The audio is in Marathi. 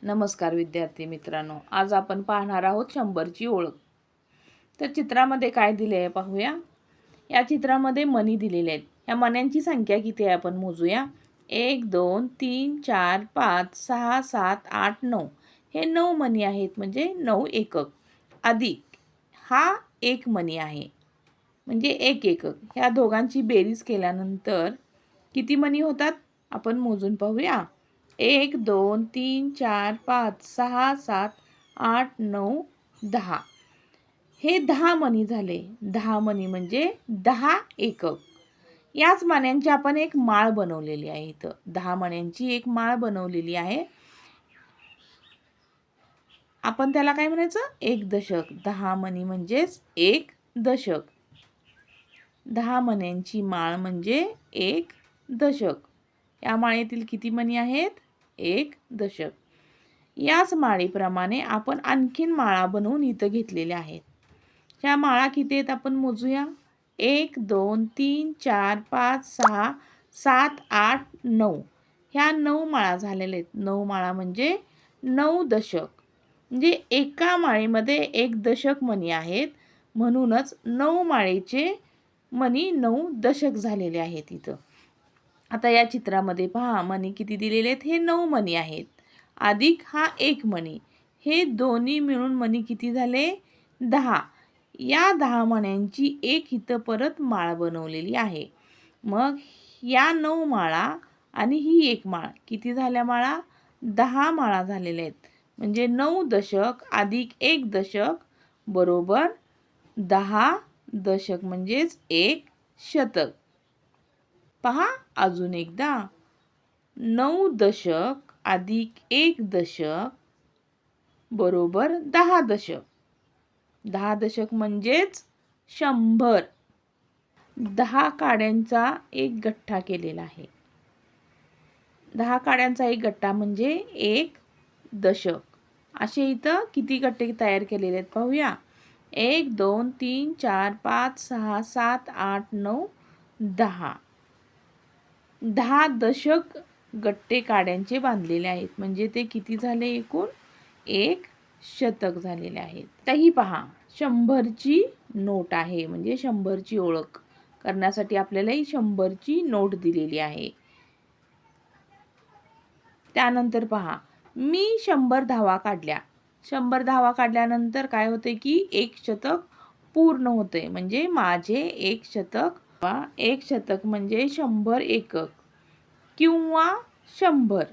नमस्कार विद्यार्थी मित्रांनो, आज आपण पाहणार आहोत 100ची ओळख. तर चित्रामध्ये काय दिले आहे पाहूया. या चित्रामध्ये मणी दिलेले आहेत. या मण्यांची संख्या किती आहे आपण मोजूया. 1 2 3 4 5 6 7 8 9. हे 9 मणी आहेत, म्हणजे 9 एकक. अधिक हा एक मणी आहे, म्हणजे एक एकक. ह्या दोघांची बेरीज केल्यानंतर किती मणी होतात आपण मोजून पाहूया. 1 2 3 4 5 6 7 8 9 10. हे 10 मणी झाले. 10 मणी म्हणजे 10 एकक. याच मण्यांची आपण एक माळ बनवलेली आहे. इथं 10 मण्यांची एक माळ बनवलेली आहे. आपण त्याला काय म्हणायचं, एक दशक. 10 मणी म्हणजेच एक दशक. 10 मण्यांची माळ म्हणजे एक दशक. या माळेतील किती मणी आहेत, एक दशक. याच माळेप्रमाणे आपण आणखीन माळा बनवून इथं घेतलेल्या आहेत. ह्या माळा किती आहेत आपण मोजूया. 1 2 3 4 5 6 7 8 9. ह्या 9 माळा झालेल्या आहेत. 9 माळा म्हणजे 9 दशक. म्हणजे एका माळेमध्ये एक दशक मणी आहेत, म्हणूनच 9 माळेचे मणी 9 दशक झालेले आहेत इथं. आता या चित्रामध्ये पहा, मणी किती दिलेले आहेत. हे 9 मणी आहेत, अधिक हा एक मणी. हे दोन्ही मिळून मणी किती झाले, 10. या 10 मण्यांची एक इथं परत माळ बनवलेली आहे. मग या 9 माळा आणि ही एक माळ किती झाल्या माळा, 10 माळा झालेल्या आहेत. म्हणजे 9 दशक अधिक एक दशक बरोबर 10 दशक, म्हणजेच एक शतक. पहा अजून एकदा, 9 दशक अधिक एक दशक बरोबर 10 दशक. 10 दशक म्हणजेच 100. 10 काड्यांचा एक गठ्ठा केलेला आहे. 10 काड्यांचा एक गठ्ठा म्हणजे एक दशक. असे इथं किती गठ्ठे तयार केलेले आहेत पाहूया. 1 2 3 4 5 6 7 8 9 10. 10 दशक गठ्ठे काड्यांचे बांधलेले आहेत, म्हणजे ते किती झाले एकूण, एक शतक झालेले आहेत. तही पहा, 100ची नोट आहे, म्हणजे 100ची ओळख करण्यासाठी आपल्याला ही 100ची नोट दिलेली आहे. त्यानंतर पहा, मी 100 धावा काढल्या. 100 धावा काढल्यानंतर काय होते की एक शतक पूर्ण होते, म्हणजे माझे एक शतक. एक शतक म्हणजे 100 एकक किंवा 100.